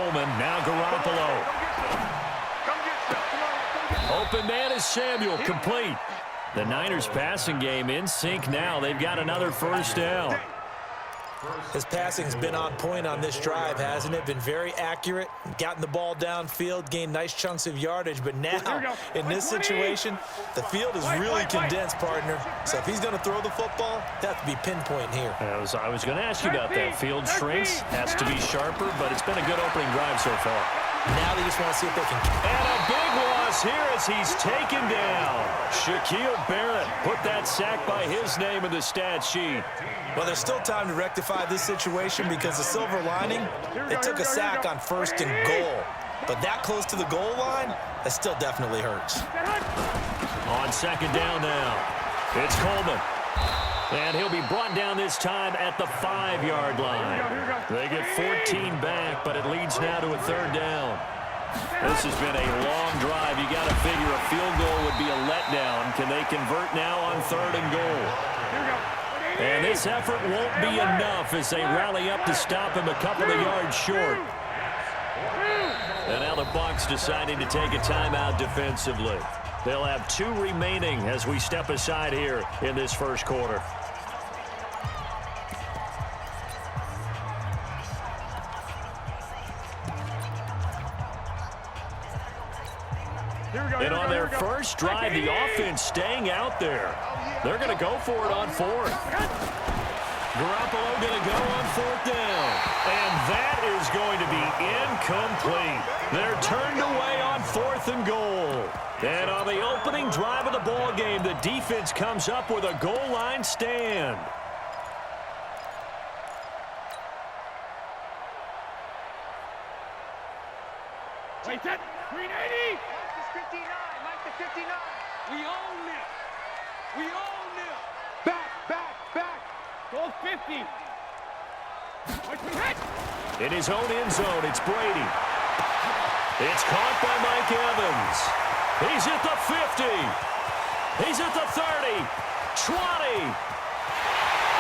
Coleman. Now Garoppolo. Open man is Samuel. Complete. The Niners passing game in sync now. They've got another first down. His passing's been on point on this drive, hasn't it? Been very accurate, gotten the ball downfield, gained nice chunks of yardage. But now, in this situation, the field is really condensed, partner. So if he's going to throw the football, that have to be pinpoint here. I was going to ask you about that. Field shrinks, has to be sharper, but it's been a good opening drive so far. Now they just want to see if they can. And a big loss here as he's taken down. Shaquille Barrett put that sack by his name in the stat sheet. Well, there's still time to rectify this situation because the silver lining, they took a sack on 1st and goal. But that close to the goal line, that still definitely hurts. On 2nd down now, it's Coleman. And he'll be brought down this time at the 5-yard line. They get 14 back, but it leads now to a 3rd down. This has been a long drive. You got to figure a field goal would be a letdown. Can they convert now on 3rd and goal? And this effort won't be enough as they rally up to stop him a couple of yards short. And now the Bucs deciding to take a timeout defensively. They'll have 2 remaining as we step aside here in this first quarter. And on their first drive, the offense staying out there. They're going to go for it on 4th. Garoppolo going to go on 4th down. And that is going to be incomplete. They're turned away on 4th and goal. And on the opening drive of the ball game, the defense comes up with a goal line stand. Wait, that 380. Mike the 59. Mike the 59. We own it. We own it. Back. Goal 50. In his own end zone, it's Brady. It's caught by Mike Evans. He's at the 50. He's at the 30. 20.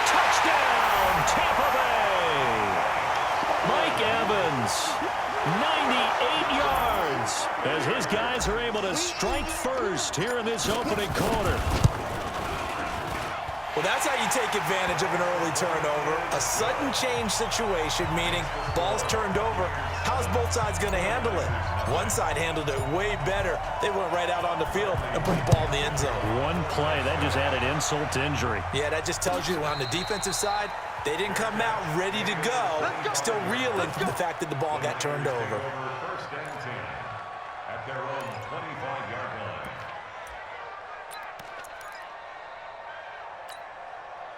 Touchdown, Tampa Bay. Mike Evans, 98 yards, as his guys are able to strike first here in this opening quarter. Well, that's how you take advantage of an early turnover. A sudden change situation, meaning ball's turned over. How's both sides going to handle it? One side handled it way better. They went right out on the field and put the ball in the end zone. One play, that just added insult to injury. Yeah, that just tells you on the defensive side, they didn't come out ready to go. Still reeling from the fact that the ball got turned over. First and 10 at their own 25-yard line.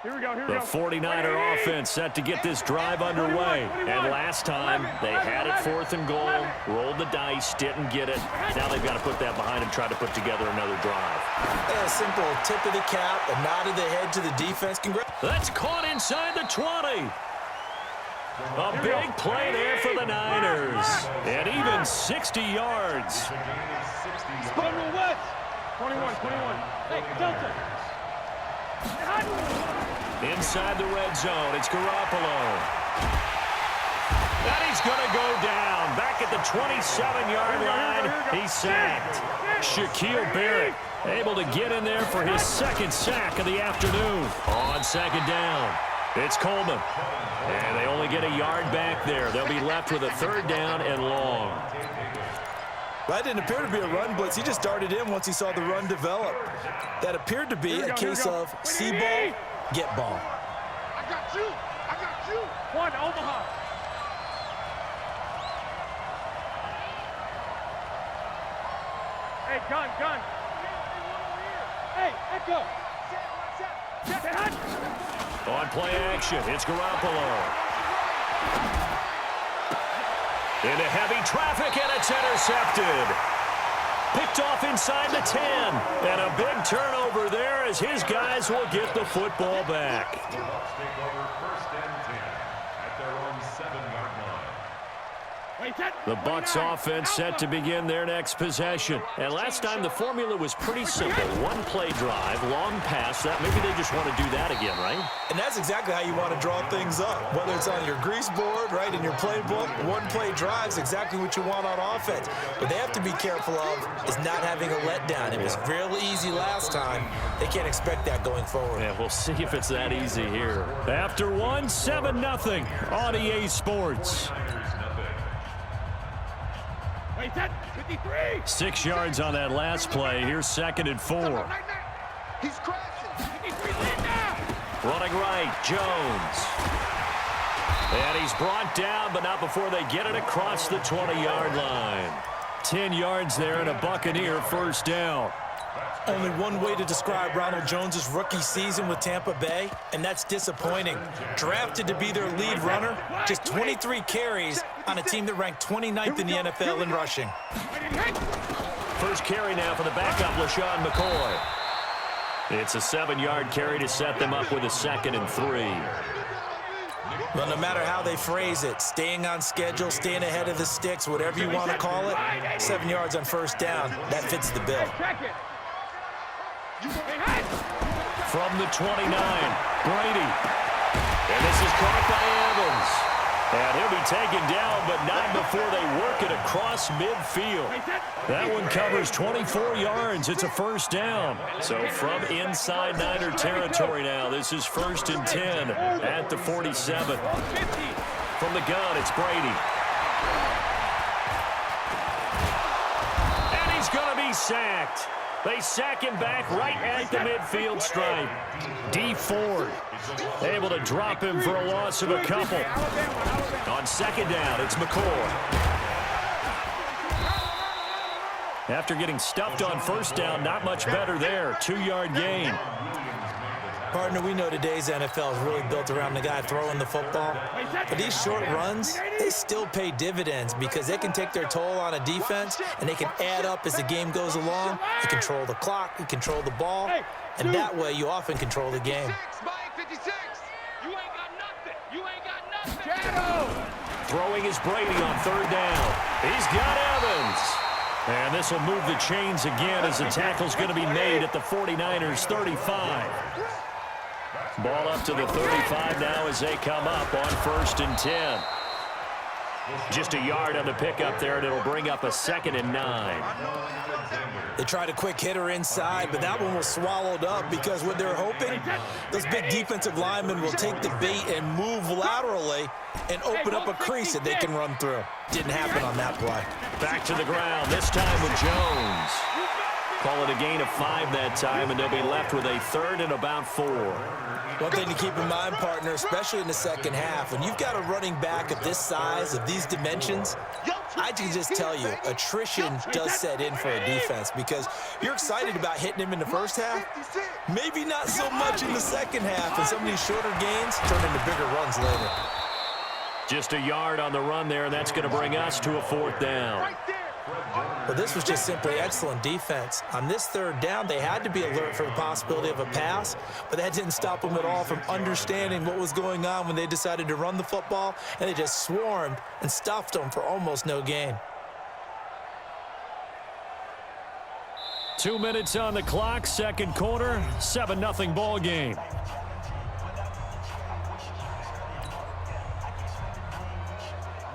Here we go. The 49er offense set to get this drive underway. And last time, they had it 4th and goal, rolled the dice, didn't get it. Now they've got to put that behind them, try to put together another drive. A simple tip of the cap, a nod of the head to the defense. That's caught inside the 20. A big play there for the Niners. And even 60 yards. Spiral West. 21. Hey, Delta. Inside the red zone, it's Garoppolo. And he's going to go down. Back at the 27-yard line, he's sacked. Shaquille Barrett able to get in there for his 2nd sack of the afternoon. On 2nd down, it's Coleman. And they only get a yard back there. They'll be left with a 3rd down and long. That didn't appear to be a run blitz. He just darted in once he saw the run develop. That appeared to be a case of see ball, get ball. I got you. One, Omaha. Hey, gun. Hey, Echo. On play action, it's Garoppolo. Into heavy traffic, and it's intercepted. Picked off inside the 10. And a big turnover there as his guys will get the football back. The Bucs take over 1st and 10 at their own 7-yard line. The Bucs offense set to begin their next possession. And last time the formula was pretty simple. One play drive, long pass. That maybe they just want to do that again, right? And that's exactly how you want to draw things up. Whether it's on your grease board, right, in your playbook, one play drive is exactly what you want on offense. What they have to be careful of is not having a letdown. It was real easy last time. They can't expect that going forward. Yeah, we'll see if it's that easy here. After one, 7-0 on EA Sports. 6 yards on that last play. Here's 2nd and 4. He's crashing. Running right, Jones. And he's brought down, but not before they get it across the 20-yard line. 10 yards there and a Buccaneer first down. Only one way to describe Ronald Jones' rookie season with Tampa Bay, and that's disappointing. Drafted to be their lead runner, just 23 carries on a team that ranked 29th in the NFL in rushing. First carry now for the backup, LaShawn McCoy. It's a 7-yard carry to set them up with a 2nd and 3. Well, no matter how they phrase it, staying on schedule, staying ahead of the sticks, whatever you want to call it, 7 yards on first down, that fits the bill. From the 29, Brady. And this is caught by Evans. And he'll be taken down, but not before they work it across midfield. That one covers 24 yards. It's a first down. So from inside Niner territory now, this is 1st and 10 at the 47. From the gun, it's Brady. And he's going to be sacked. They sack him back right at the midfield stripe. D. Ford able to drop him for a loss of a couple. On 2nd down, it's McCoy. After getting stuffed on first down, not much better there. 2-yard gain. Partner, we know today's NFL is really built around the guy throwing the football. But these short runs, they still pay dividends because they can take their toll on a defense, and they can add up as the game goes along. You control the clock, you control the ball, and that way you often control the game. Throwing is Brady on 3rd down. He's got Evans. And this will move the chains again as the tackle's going to be made at the 49ers 35. Ball up to the 35 now as they come up on 1st and 10. Just a yard on the pickup there, and it'll bring up a 2nd and 9. They tried a quick hitter inside, but that one was swallowed up because what they're hoping, those big defensive linemen will take the bait and move laterally and open up a crease that they can run through. Didn't happen on that play. Back to the ground, this time with Jones. Call it a gain of 5 that time, and they'll be left with a 3rd and about 4. One thing to keep in mind, partner, especially in the second half, when you've got a running back of this size, of these dimensions, I can just tell you, attrition does set in for a defense because you're excited about hitting him in the first half, maybe not so much in the second half, and some of these shorter gains turn into bigger runs later. Just a yard on the run there, and that's going to bring us to a 4th down. Well, this was just simply excellent defense. On this 3rd down, they had to be alert for the possibility of a pass, but that didn't stop them at all from understanding what was going on when they decided to run the football, and they just swarmed and stuffed them for almost no gain. 2 minutes on the clock, 2nd quarter, 7-0 ball game.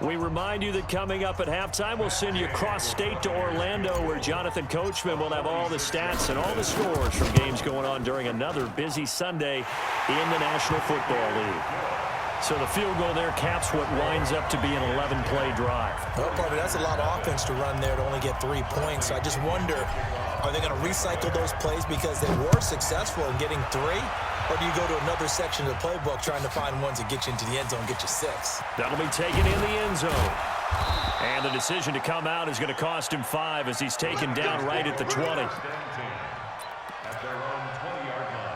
We remind you that coming up at halftime, we'll send you cross-state to Orlando, where Jonathan Coachman will have all the stats and all the scores from games going on during another busy Sunday in the National Football League. So the field goal there caps what winds up to be an 11-play drive. Well, partner, that's a lot of offense to run there to only get 3 points. So I just wonder, are they going to recycle those plays because they were successful in getting 3? Or do you go to another section of the playbook trying to find ones that get you into the end zone, get you 6? That'll be taken in the end zone. And the decision to come out is going to cost him 5 as he's taken down right at the 20. At their own 20-yard line.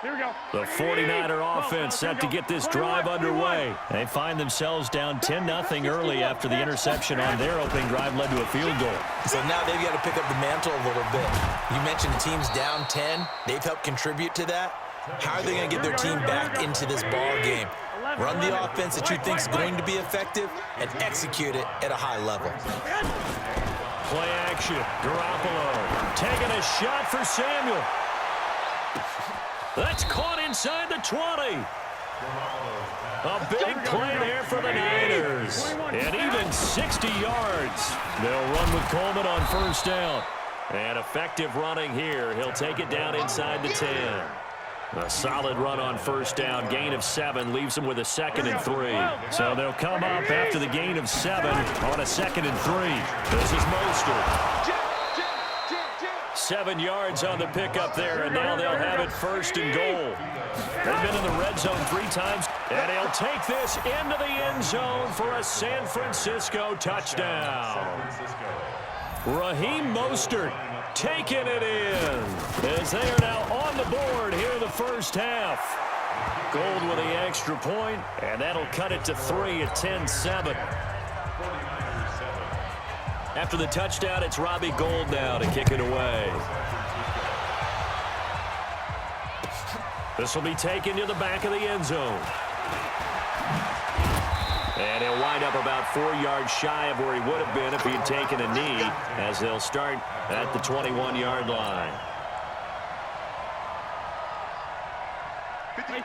Here we go. The 49er offense set to get this drive underway. They find themselves down 10-0 early after the interception on their opening drive led to a field goal. So now they've got to pick up the mantle a little bit. You mentioned the team's down 10. They've helped contribute to that. How are they going to get their team back into this ball game? Run the offense that you think is going to be effective and execute it at a high level. Play action. Garoppolo taking a shot for Samuel. That's caught inside the 20. A big play there for the Niners. And even 60 yards. They'll run with Coleman on first down. And effective running here. He'll take it down inside the 10. A solid run on first down. Gain of 7 leaves them with a 2nd and 3. So they'll come up after the gain of 7 on a 2nd and 3. This is Mostert. 7 yards on the pickup there, and now they'll have it 1st and goal. They've been in the red zone 3 times, and he'll take this into the end zone for a San Francisco touchdown. Raheem Mostert taking it in as they are now on the board here in the first half. Gold with the extra point, and that'll cut it to 3 at 10-7. After the touchdown, it's Robbie Gould now to kick it away. This will be taken to the back of the end zone. And he'll wind up about 4 yards shy of where he would have been if he had taken a knee, as they'll start at the 21-yard line.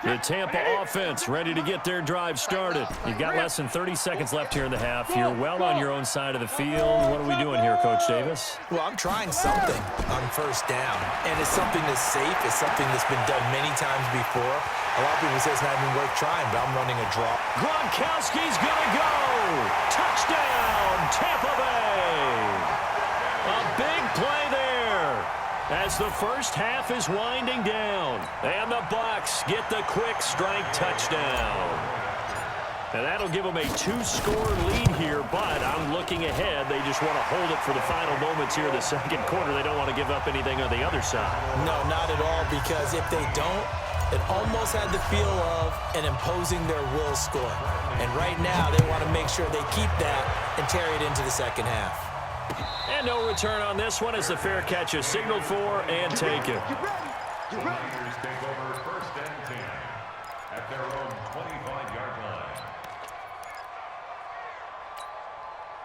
The Tampa offense ready to get their drive started. You've got less than 30 seconds left here in the half. You're well on your own side of the field. What are we doing here, Coach Davis? Well, I'm trying something on first down, and it's something that's safe. It's something that's been done many times before. A lot of people say it's not even worth trying, but I'm running a draw. Gronkowski's gonna go! Touchdown, Tampa Bay! A big play there as the first half is winding down. And the Bucs get the quick strike touchdown. And that'll give them a 2-score lead here, but I'm looking ahead. They just want to hold it for the final moments here in the second quarter. They don't want to give up anything on the other side. No, not at all, because if they don't, it almost had the feel of an imposing their will score. And right now, they want to make sure they keep that and carry it into the second half. And no return on this one as the fair catch is signaled for and taken. Niners take over 1st and 10 at their own 25-yard line.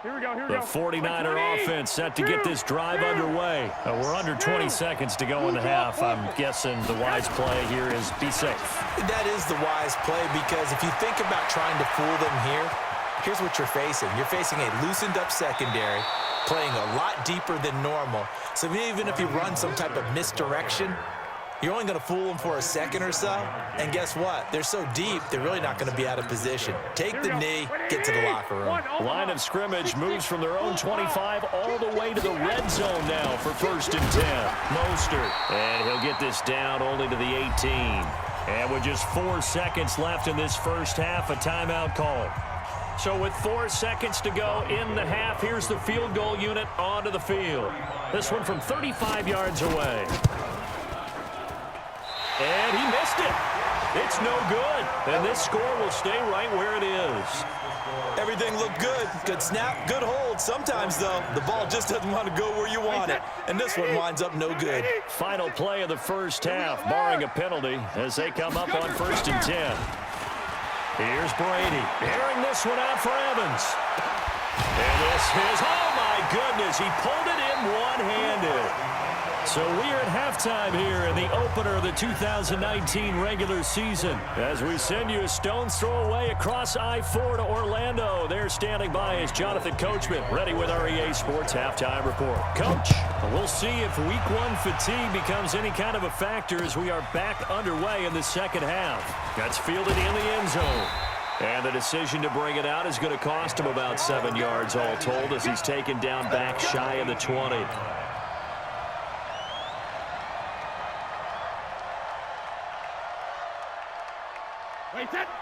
The 49er offense set to get this drive underway. We're under 20 seconds to go in the half. I'm guessing the wise play here is be safe. That is the wise play, because if you think about trying to fool them here, here's what you're facing. You're facing a loosened-up secondary, playing a lot deeper than normal. So even if you run some type of misdirection, you're only going to fool them for a second or so. And guess what? They're so deep, they're really not going to be out of position. Take the knee, get to the locker room. Line of scrimmage moves from their own 25 all the way to the red zone now for 1st and 10. Mostert, and he'll get this down only to the 18. And with just 4 seconds left in this first half, a timeout call. So with 4 seconds to go in the half, here's the field goal unit onto the field. This one from 35 yards away. And he missed it. It's no good. And this score will stay right where it is. Everything looked good. Good snap, good hold. Sometimes, though, the ball just doesn't want to go where you want it. And this one winds up no good. Final play of the first half, barring a penalty, as they come up on 1st and 10. Here's Brady, airing this one out for Evans. And this is, oh my goodness, he pulled it in one-handed. So we are at halftime here in the opener of the 2019 regular season. As we send you a stone's throw away across I-4 to Orlando. There standing by is Jonathan Coachman, ready with our EA Sports Halftime Report. Coach, we'll see if Week 1 fatigue becomes any kind of a factor as we are back underway in the second half. That's fielded in the end zone. And the decision to bring it out is going to cost him about 7 yards all told as he's taken down back shy of the 20.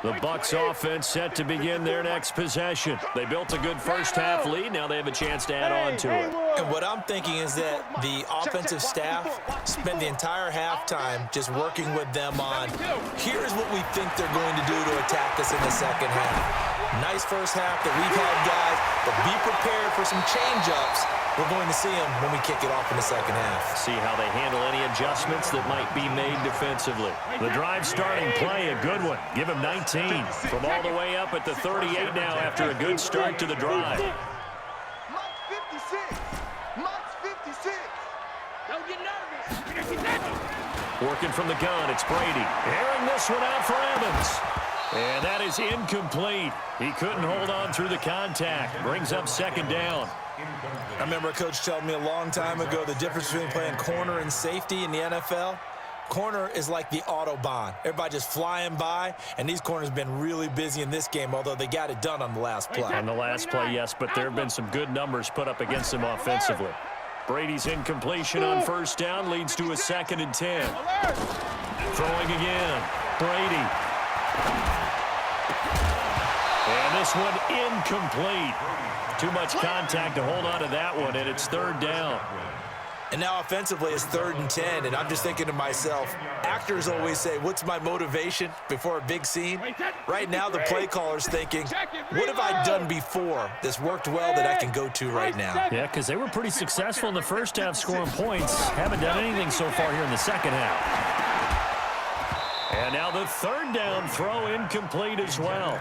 The Bucs offense set to begin their next possession. They built a good first half lead. Now they have a chance to add on to it. And what I'm thinking is that the offensive staff spent the entire halftime just working with them on, here's what we think they're going to do to attack us in the second half. Nice first half that we've had, guys, but be prepared for some change-ups we're going to see them when we kick it off in the second half. See how they handle any adjustments that might be made defensively. The drive starting play, a good one. Give him 19 from all the way up at the 38 now after a good start to the drive. Mike's 56. Mike's 56. Don't get nervous. Working from the gun, it's Brady. Airing this one out for Evans. And that is incomplete. He couldn't hold on through the contact. Brings up second down. I remember a coach telling me a long time ago the difference between playing corner and safety in the NFL. Corner is like the Autobahn. Everybody just flying by, and these corners have been really busy in this game, although they got it done on the last play. On the last play, yes, but there have been some good numbers put up against him offensively. Brady's incompletion on first down leads to a 2nd and 10. Throwing again. Brady. And this one incomplete. Too much contact to hold on to that one, and it's 3rd down. And now offensively it's 3rd and 10, and I'm just thinking to myself, actors always say, what's my motivation before a big scene? Right now the play caller's thinking, what have I done before that's worked well that I can go to right now? Yeah, because they were pretty successful in the first half scoring points. Haven't done anything so far here in the second half. And now the 3rd down throw incomplete as well.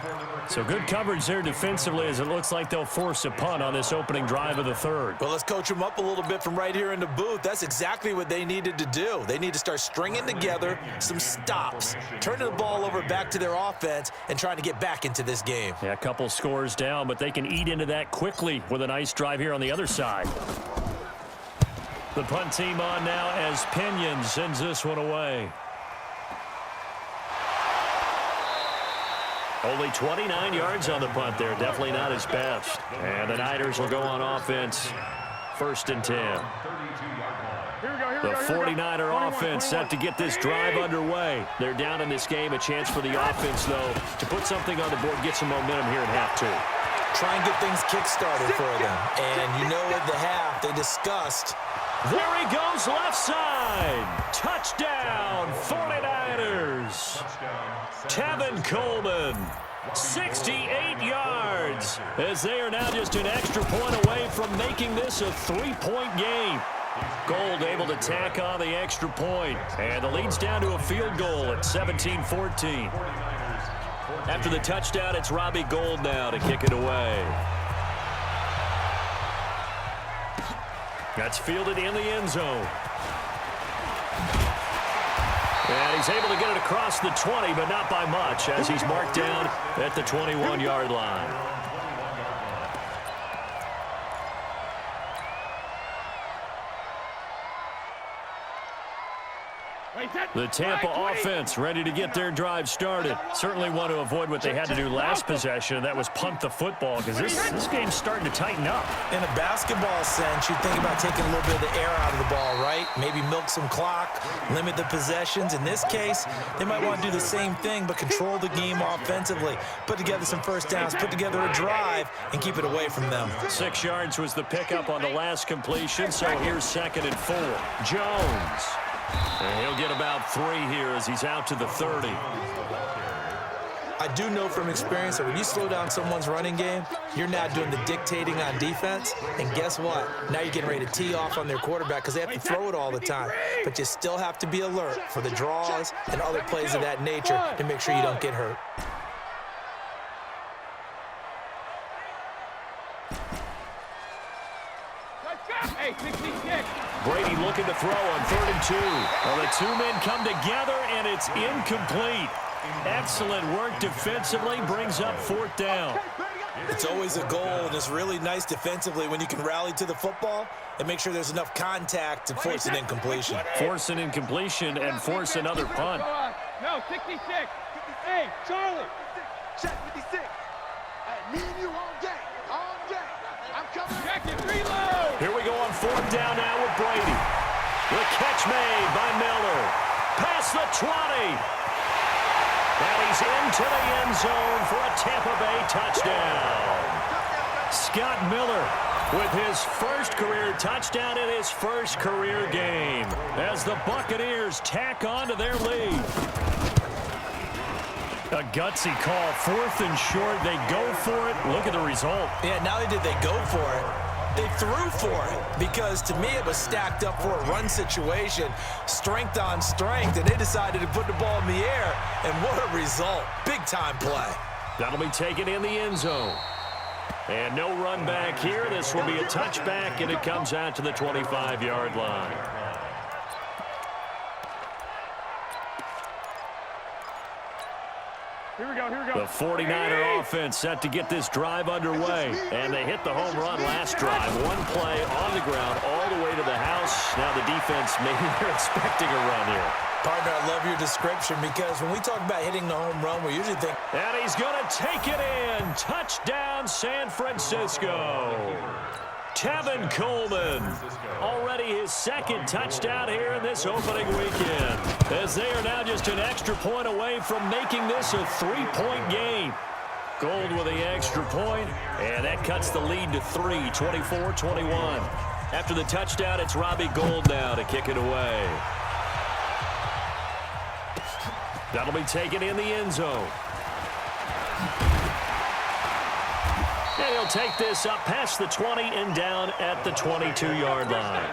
So good coverage there defensively as it looks like they'll force a punt on this opening drive of the 3rd. Well, let's coach them up a little bit from right here in the booth. That's exactly what they needed to do. They need to start stringing together some stops, turning the ball over back to their offense, and trying to get back into this game. Yeah, a couple scores down, but they can eat into that quickly with a nice drive here on the other side. The punt team on now as Pinion sends this one away. Only 29 yards on the punt there. Definitely not his best. And the Niners will go on offense. 1st and 10. The 49er offense set to get this drive underway. They're down in this game. A chance for the offense, though, to put something on the board, get some momentum here at half 2. Try and get things kick-started for them. And you know at the half, they discussed. There he goes, left side. Touchdown, 49ers. Tevin Coleman, 68 yards, as they are now just an extra point away from making this a 3-point game. Gold able to tack on the extra point, and the lead's down to a field goal at 17-14. After the touchdown, it's Robbie Gould now to kick it away. That's fielded in the end zone. And he's able to get it across the 20, but not by much, as he's marked down at the 21-yard line. The Tampa offense ready to get their drive started. Certainly want to avoid what they had to do last possession, and that was punt the football, because this game's starting to tighten up. In a basketball sense, you think about taking a little bit of the air out of the ball, right? Maybe milk some clock, limit the possessions. In this case, they might want to do the same thing, but control the game offensively. Put together some first downs, put together a drive, and keep it away from them. 6 yards was the pickup on the last completion, so here's 2nd and 4. Jones. And he'll get about 3 here as he's out to the 30. I do know from experience that when you slow down someone's running game, you're not doing the dictating on defense. And guess what? Now you're getting ready to tee off on their quarterback because they have to throw it all the time. But you still have to be alert for the draws and other plays of that nature to make sure you don't get hurt. Brady looking to throw on 3rd and 2. Well, the 2 men come together, and it's incomplete. Excellent work defensively, brings up 4th down. It's always a goal, and it's really nice defensively when you can rally to the football and make sure there's enough contact to force an incompletion. Force an incompletion and force another punt. No, 66. Hey, Charlie. Check 56. Me and you all day. All day. I'm coming. Check it. Reload. Here we go on 4th down now with Brady. The catch made by Miller. Past the 20. And he's into the end zone for a Tampa Bay touchdown. Scott Miller with his first career touchdown in his first career game as the Buccaneers tack on to their lead. A gutsy call, 4th and short. They go for it. Look at the result. Yeah, not only did they go for it, They threw for it because, to me, it was stacked up for a run situation, strength on strength, and they decided to put the ball in the air, and what a result. Big-time play. That'll be taken in the end zone. And no run back here. This will be a touchback, and it comes out to the 25-yard line. Here we go. The 49er offense set to get this drive underway. And they hit the home run last drive. One play on the ground all the way to the house. Now the defense, maybe they're expecting a run here. Partner, I love your description because when we talk about hitting the home run, we usually think... And he's going to take it in. Touchdown, San Francisco. Tevin Coleman, already his second touchdown here in this opening weekend, as they are now just an extra point away from making this a three-point game. Gold with the extra point, and that cuts the lead to 3, 24-21. After the touchdown, it's Robbie Gould now to kick it away. That'll be taken in the end zone. And he'll take this up past the 20 and down at the 22-yard line.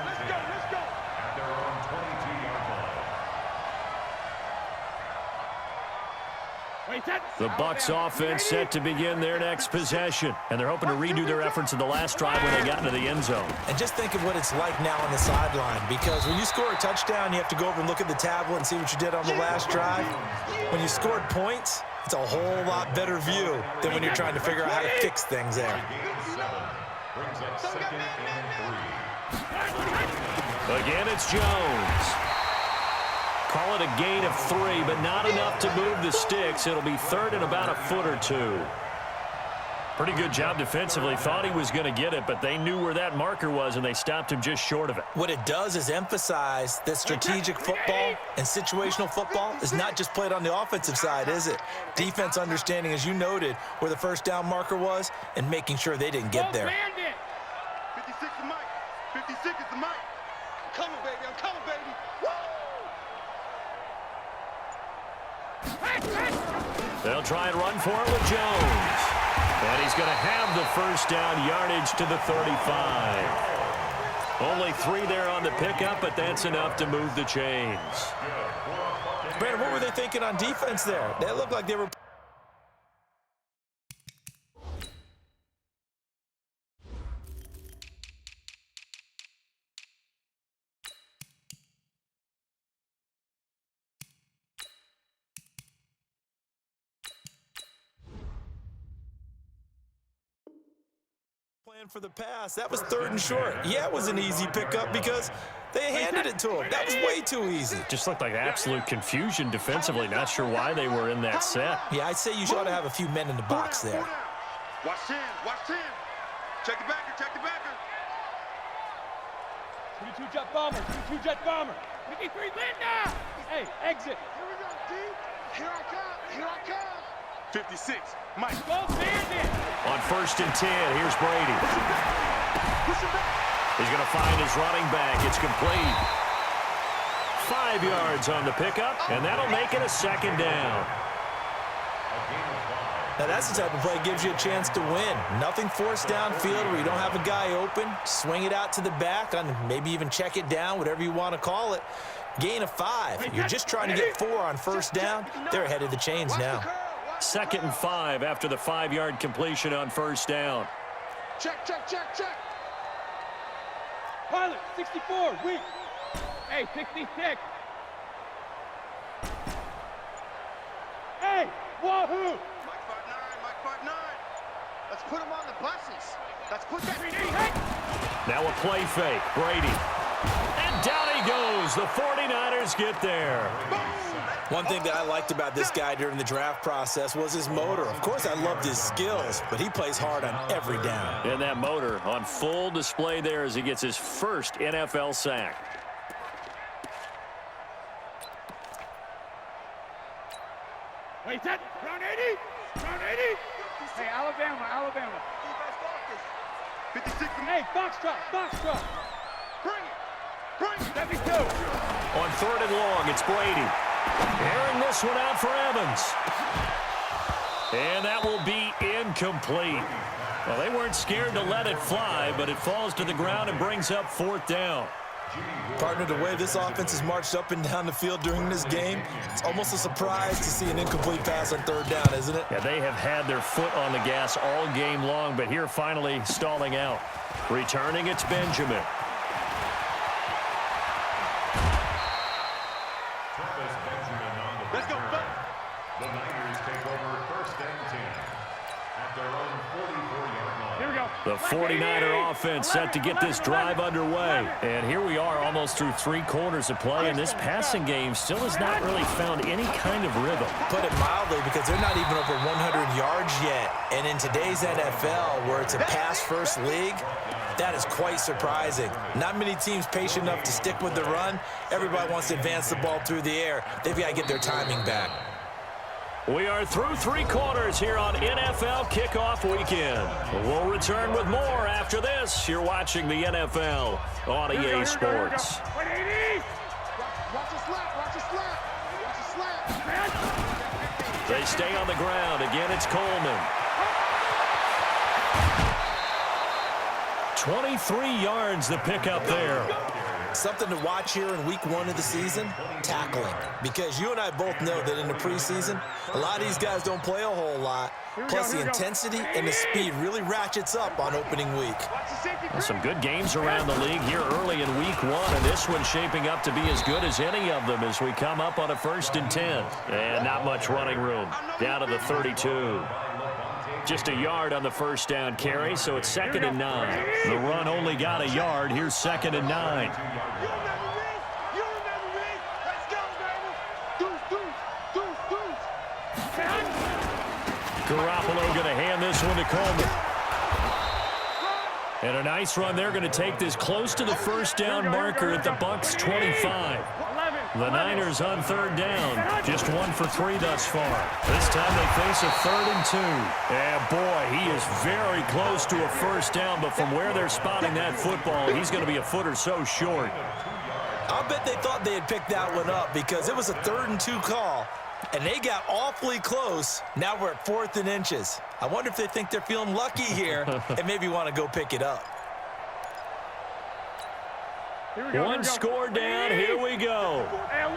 The Bucs offense set to begin their next possession, and they're hoping to redo their efforts in the last drive when they got into the end zone. And just think of what it's like now on the sideline, because when you score a touchdown, you have to go over and look at the tablet and see what you did on the last drive. When you scored points, it's a whole lot better view than when you're trying to figure out how to fix things there. Again, it's Jones. Call it a gain of 3, but not enough to move the sticks. It'll be third and about a foot or 2. Pretty good job defensively. Thought he was going to get it, but they knew where that marker was, and they stopped him just short of it. What it does is emphasize that strategic football and situational football is not just played on the offensive side, is it? Defense understanding, as you noted, where the first down marker was and making sure they didn't get there. 56 is Mike. 56 is the Mike. I'm coming, baby. I'm coming, baby. They'll try and run for it with Jones. And he's going to have the first down, yardage to the 35. Only 3 there on the pickup, but that's enough to move the chains. Brandon, what were they thinking on defense there? They looked like they were... for the pass. That was 3rd and short. Yeah, it was an easy pickup because they handed it to him. That was way too easy. Just looked like absolute confusion defensively. Not sure why they were in that set. Yeah, I'd say you should have a few men in the box there. Watch 10. Watch 10. Check the backer. Check the backer. 22 jet bomber. 22 jet bomber. 53 Linda. Hey, exit. Here we go, D. Here I come. Here I come. 56. Mike. Go bandit. On 1st and 10, here's Brady. He's going to find his running back. It's complete. 5 yards on the pickup, and that'll make it a 2nd down. Now, that's the type of play that gives you a chance to win. Nothing forced downfield where you don't have a guy open. Swing it out to the back, and maybe even check it down, whatever you want to call it. Gain of 5. You're just trying to get 4 on 1st down. They're ahead of the chains now. 2nd and 5 after the 5-yard completion on 1st down. Check. Pilot, 64, weak. Hey, 66. Hey, wahoo! Mike 5'9", Mike 5'9". Let's put him on the buses. Let's put that... Now a play fake, Brady. And down he goes. The 49ers get there. One thing that I liked about this guy during the draft process was his motor. Of course, I loved his skills, but he plays hard on every down. And that motor on full display there as he gets his first NFL sack. Wait, that round 80? Round 80? Hey, Alabama. 56. Hey, Foxtrot. Bring it. 72. On 3rd and long, it's Brady. Airing this one out for Evans. And that will be incomplete. Well, they weren't scared to let it fly, but it falls to the ground and brings up 4th down. Partner, the way this offense has marched up and down the field during this game, it's almost a surprise to see an incomplete pass on 3rd down, isn't it? Yeah, they have had their foot on the gas all game long, but here finally stalling out. Returning, it's Benjamin. Let's go. The Niners take over 1st and 10 at their own 44-yard line. Here we go. The 49er offense set to get this drive underway. And here we are almost through 3 quarters of play, and this passing game still has not really found any kind of rhythm. Put it mildly, because they're not even over 100 yards yet. And in today's NFL, where it's a pass-first league, that is quite surprising. Not many teams patient enough to stick with the run. Everybody wants to advance the ball through the air. They've got to get their timing back. We are through 3 quarters here on NFL Kickoff Weekend. We'll return with more after this. You're watching the NFL on EA Sports. Watch the slap. Watch the slap. Watch the slap. They stay on the ground. Again, it's Coleman. 23 yards the pickup there. Something to watch here in week 1 of the season, tackling. Because you and I both know that in the preseason, a lot of these guys don't play a whole lot. Plus, the intensity and the speed really ratchets up on opening week. Some good games around the league here early in week 1, and this one's shaping up to be as good as any of them as we come up on a 1st and 10. And not much running room. Down to the 32. Just a yard on the 1st down carry, so it's 2nd and 9. The run only got a yard. Here's 2nd and 9. Garoppolo going to hand this one to Coleman. And a nice run. They're going to take this close to the 1st down marker at the Bucs 25. The Niners on 3rd down. Just 1 for 3 thus far. This time they face a 3rd and 2. And boy, he is very close to a 1st down, but from where they're spotting that football, he's going to be a foot or so short. I'll bet they thought they had picked that one up because it was a 3rd and 2 call, and they got awfully close. Now we're at 4th and inches. I wonder if they think they're feeling lucky here and maybe want to go pick it up. One score down, here we go.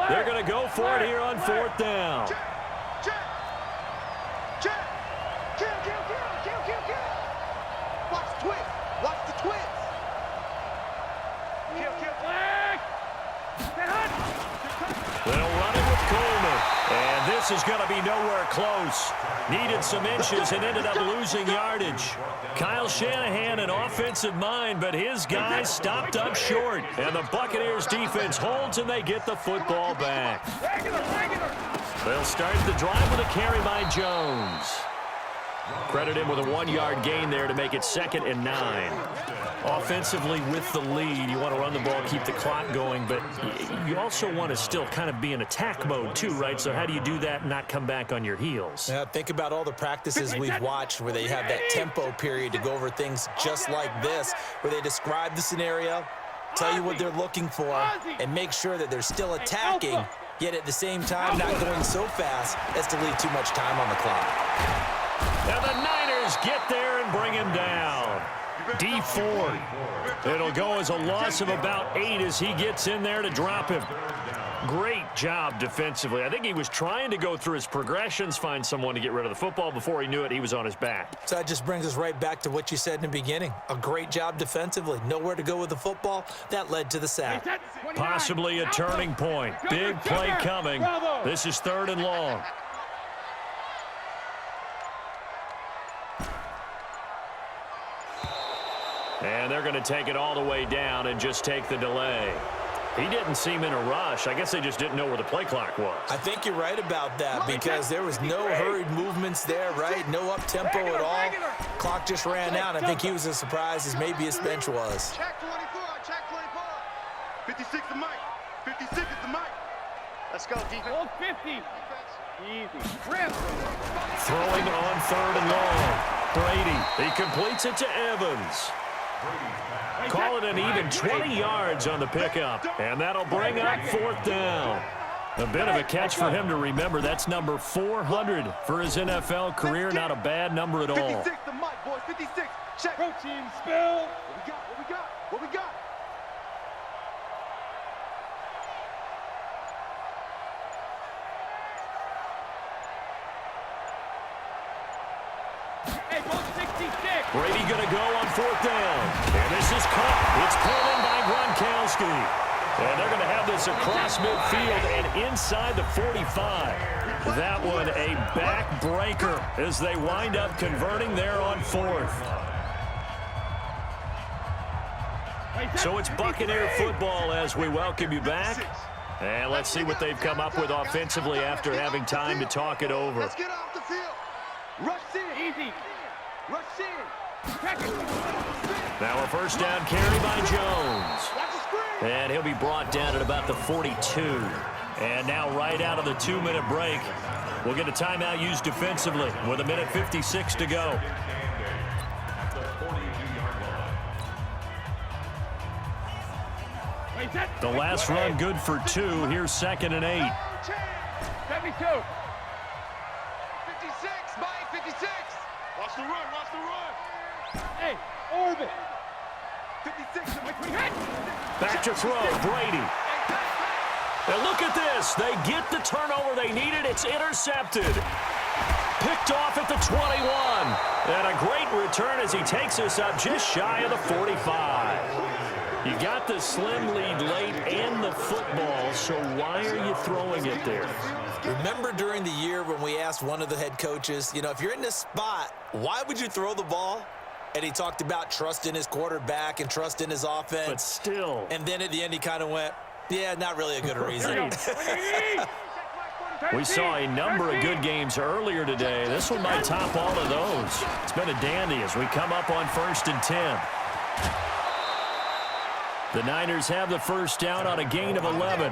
They're going to go for it here on 4th down. Watch the twist. Watch the twist. They'll run it with Coleman. And this is going to be nowhere close. Needed some inches and ended up losing yardage. Kyle Shanahan, an offensive mind, but his guys stopped up short. And the Buccaneers defense holds and they get the football back. They'll start the drive with a carry by Jones. Credit him with a 1-yard gain there to make it 2nd and 9. Offensively with the lead, you want to run the ball, keep the clock going, but you also want to still kind of be in attack mode too, right? So how do you do that and not come back on your heels? Yeah, think about all the practices we've watched where they have that tempo period to go over things just like this, where they describe the scenario, tell you what they're looking for, and make sure that they're still attacking, yet at the same time not going so fast as to leave too much time on the clock. And the Niners get there and bring him down. D Ford. It'll go as a loss of about 8 as he gets in there to drop him. Great job defensively. I think he was trying to go through his progressions, find someone to get rid of the football. Before he knew it, he was on his back. So that just brings us right back to what you said in the beginning. A great job defensively. Nowhere to go with the football. That led to the sack. Possibly a turning point. Big play coming. This is 3rd and long. And they're going to take it all the way down and just take the delay. He didn't seem in a rush. I guess they just didn't know where the play clock was. I think you're right about that because there was no hurried movements there, right? No up-tempo at all. Clock just ran out. I think he was as surprised as maybe his bench was. Check 24, check 24. 56 the mic. 56 is the mic. Let's go, defense. Hold 50. Easy. Throwing on 3rd and long. Brady. He completes it to Evans. Call it an even 20 yards on the pickup, and that'll bring up 4th down. A bit of a catch for him to remember. That's number 400 for his NFL career. Not a bad number at all. 56 the mic, boys. 56. Check. Protein spill. What we got? What we got? What we got? Hey, ball 66. Brady going to go on 4th down. And this is caught. It's pulled in by Gronkowski. And they're going to have this across midfield and inside the 45. That one a backbreaker as they wind up converting there on 4th. So it's Buccaneer football as we welcome you back. And let's see what they've come up with offensively after having time to talk it over. Let's get off the field. Rush in. Easy. Rush in. Now a first down carry by Jones. And he'll be brought down at about the 42. And now right out of the 2-minute break, we'll get a timeout used defensively with 1:56 to go. The last run good for 2. Here's 2nd and 8. 72. 56, Mike, 56. Watch the run, watch the run. Hey, orbit. 56. Back to throw, Brady. And look at this. They get the turnover they needed. It's intercepted. Picked off at the 21. And a great return as he takes us up just shy of the 45. You got the slim lead late and the football, so why are you throwing it there? Remember during the year when we asked one of the head coaches, if you're in this spot, why would you throw the ball? And he talked about trust in his quarterback and trust in his offense. But still. And then at the end he kind of went, yeah, not really a good reason. We saw a number of good games earlier today. This one might top all of those. It's been a dandy as we come up on 1st and 10. The Niners have the first down on a gain of 11.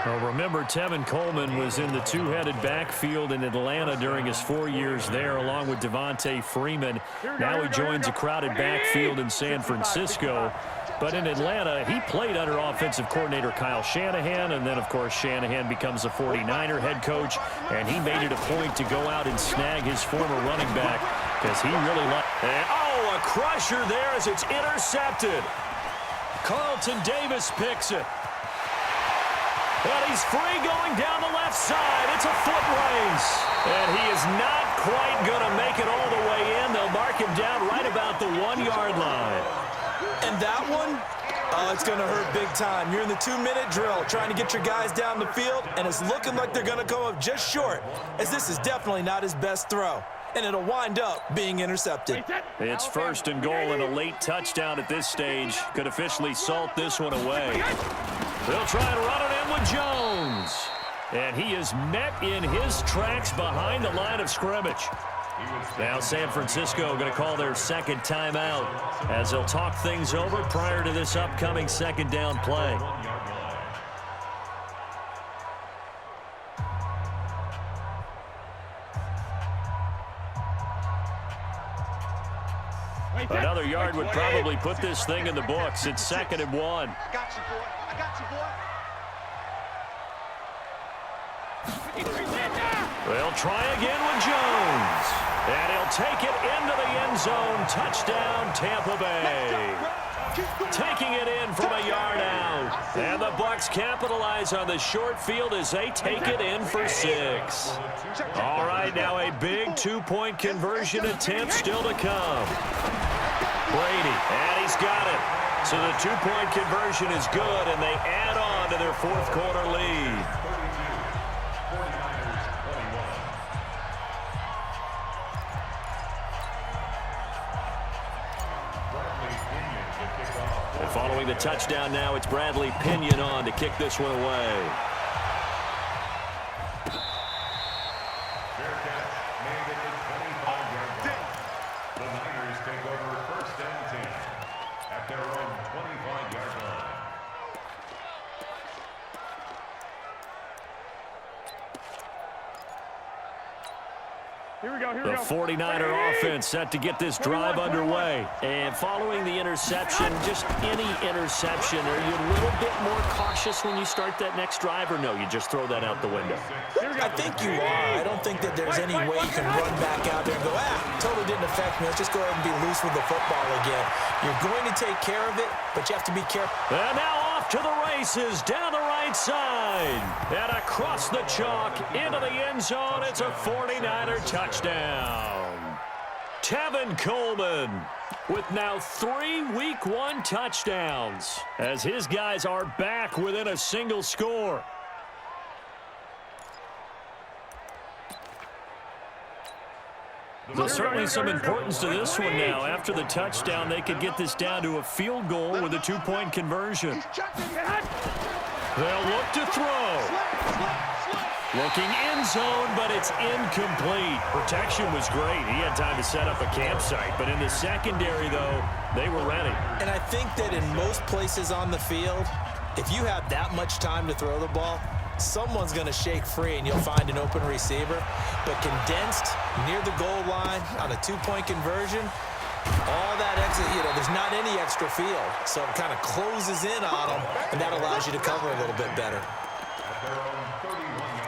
Well, remember, Tevin Coleman was in the two-headed backfield in Atlanta during his 4 years there, along with Devontae Freeman. Now he joins a crowded backfield in San Francisco. But in Atlanta, he played under offensive coordinator Kyle Shanahan, and then, of course, Shanahan becomes a 49er head coach, and he made it a point to go out and snag his former running back because he really liked. Oh, a crusher there as it's intercepted. Carlton Davis picks it. And he's free going down the left side. It's a foot race. And he is not quite going to make it all the way in. They'll mark him down right about the 1-yard line. And that one, it's going to hurt big time. You're in the 2-minute drill trying to get your guys down the field, and it's looking like they're going to come up just short, as this is definitely not his best throw. And it'll wind up being intercepted. It's 1st and goal, and a late touchdown at this stage could officially salt this one away. They'll try and run it in with Jones. And he is met in his tracks behind the line of scrimmage. Now San Francisco going to call their second timeout as they'll talk things over prior to this upcoming 2nd down play. Another yard would probably put this thing in the books. It's 2nd and 1. I got you, boy. I got you, boy. They'll try again with Jones. And he'll take it into the end zone. Touchdown, Tampa Bay. Taking it in from a yard out. And the Bucs capitalize on the short field as they take it in for 6. All right, now a big 2-point conversion attempt still to come. Brady, and he's got it. So the 2-point conversion is good, and they add on to their 4th quarter lead. And following the touchdown now, it's Bradley Pinion on to kick this one away. The 49er offense set to get this drive underway. And following the interception, just any interception, are you a little bit more cautious when you start that next drive, or no, you just throw that out the window? I think you are. I don't think that there's any way you can run back out there and go, totally didn't affect me. Let's just go ahead and be loose with the football again. You're going to take care of it, but you have to be careful. And now off to the races, down the right side. And across the chalk, into the end zone. It's a 49er touchdown. Tevin Coleman with now 3 Week 1 touchdowns as his guys are back within a single score. There's certainly some importance to this one now. After the touchdown, they could get this down to a field goal with a 2-point conversion. They'll look to throw. Looking end zone, but it's incomplete. Protection was great. He had time to set up a campsite. But in the secondary, though, they were ready. And I think that in most places on the field, if you have that much time to throw the ball, someone's going to shake free and you'll find an open receiver. But condensed near the goal line on a 2-point conversion, all that exit, there's not any extra field. So it kind of closes in on them, and that allows you to cover a little bit better. At their own 31-yard line.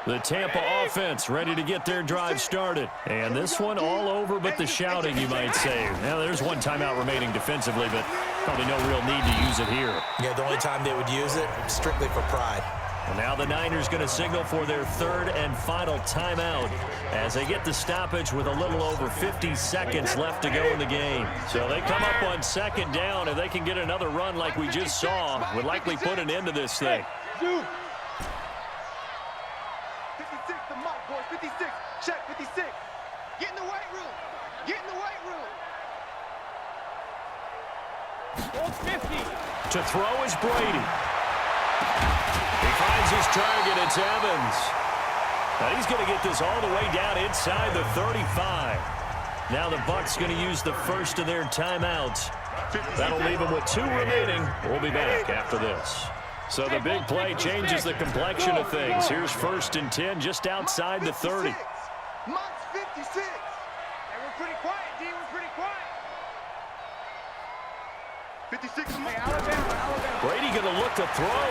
The Tampa offense ready to get their drive started. And this one all over but the shouting, you might say. Now, there's one timeout remaining defensively, but probably no real need to use it here. Yeah, the only time they would use it, strictly for pride. And now the Niners going to signal for their third and final timeout as they get the stoppage with a little over 50 seconds left to go in the game. So they come up on second down. If they can get another run like we just saw, would likely put an end to this thing. 56, the mic, boys. 56. Check, 56. Get in the weight room. Get in the weight room. Hold 50. To throw is Brady. He finds his target. It's Evans. And he's going to get this all the way down inside the 35. Now the Bucs going to use the first of their timeouts. That'll leave them with 2 remaining. We'll be back after this. So the big play changes the complexion of things. Here's 1st and 10 just outside the 30. Mike's 56. Hey, we're pretty quiet, D. We're pretty quiet. 56. Hey, Alabama. Brady going to look to throw.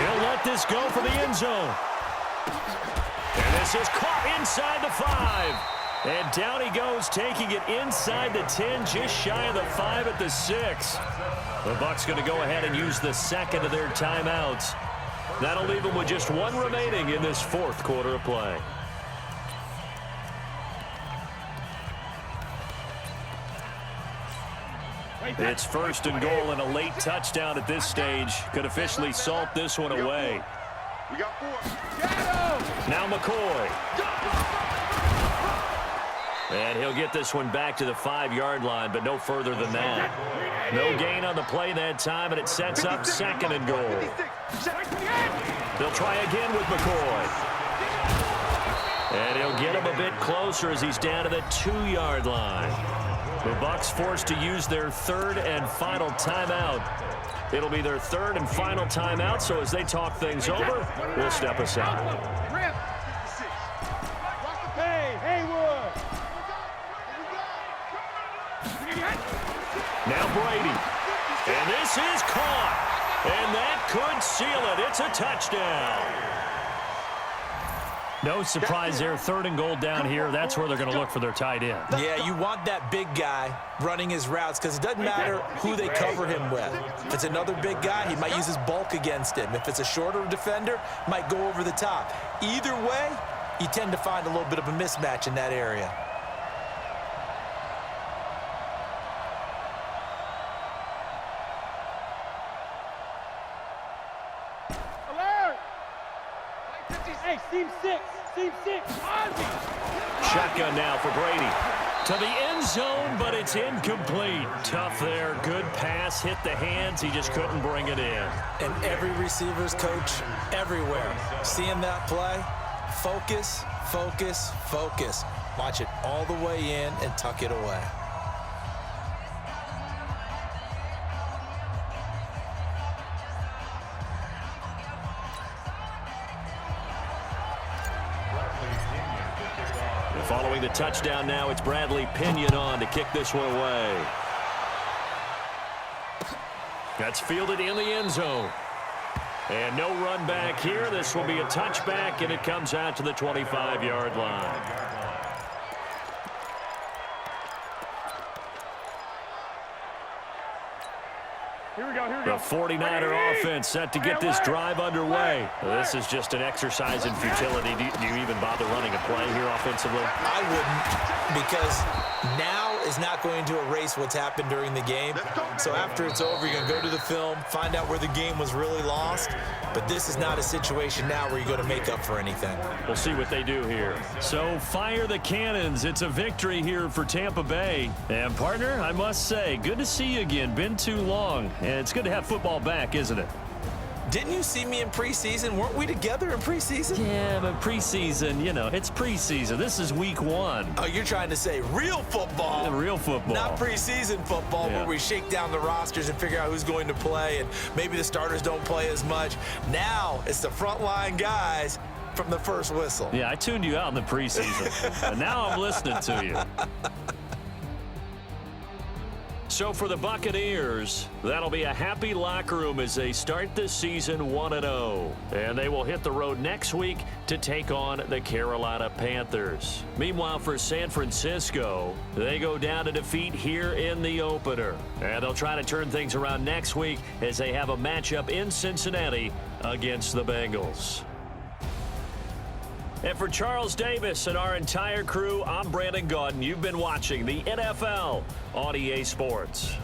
He'll let this go for the end zone. And this is caught inside the 5. And down he goes, taking it inside the 10, just shy of the 5 at the 6. The Bucs going to go ahead and use the second of their timeouts. That'll leave them with just 1 remaining in this 4th quarter of play. It's 1st and goal, and a late touchdown at this stage could officially salt this one away. We got 4. Now McCoy. And he'll get this one back to the 5-yard line, but no further than that. No gain on the play that time, and it sets up 2nd and goal. They'll try again with McCoy. And he'll get him a bit closer as he's down to the 2-yard line. The Bucs forced to use their 3rd and final timeout. It'll be their 3rd and final timeout, so as they talk things over, we'll step aside. Now Brady. And this is caught. And that could seal it. It's a touchdown. No surprise there. 3rd and goal down here. That's where they're going to look for their tight end. Yeah, you want that big guy running his routes because it doesn't matter who they cover him with. If it's another big guy, he might use his bulk against him. If it's a shorter defender, might go over the top. Either way, you tend to find a little bit of a mismatch in that area. Team 6. Shotgun now for Brady. To the end zone, but it's incomplete. Tough there. Good pass. Hit the hands. He just couldn't bring it in. And every receiver's coach everywhere. Seeing that play, focus, focus, focus. Watch it all the way in and tuck it away. Following the touchdown now, it's Bradley Pinion on to kick this one away. That's fielded in the end zone. And no run back here. This will be a touchback, and it comes out to the 25-yard line. Here we go. The 49er offense set to get this drive underway. This is just an exercise in futility. Do you even bother running a play here offensively? I wouldn't, because now is not going to erase what's happened during the game. So after it's over, you're going to go to the film, find out where the game was really lost. But this is not a situation now where you're going to make up for anything. We'll see what they do here. So fire the cannons. It's a victory here for Tampa Bay. And partner, I must say, good to see you again. Been too long. And it's good to have football back, isn't it? Didn't you see me in preseason? Weren't we together in preseason? Yeah, but preseason, you know, it's preseason. This is week 1. Oh, you're trying to say real football. Yeah, real football. Not preseason football, Yeah. where we shake down the rosters and figure out who's going to play, and maybe the starters don't play as much. Now it's the frontline guys from the first whistle. Yeah, I tuned you out in the preseason. And now I'm listening to you. So for the Buccaneers, that'll be a happy locker room as they start the season 1-0. And they will hit the road next week to take on the Carolina Panthers. Meanwhile, for San Francisco, they go down to defeat here in the opener. And they'll try to turn things around next week as they have a matchup in Cincinnati against the Bengals. And for Charles Davis and our entire crew, I'm Brandon Gaudin. You've been watching the NFL on EA Sports.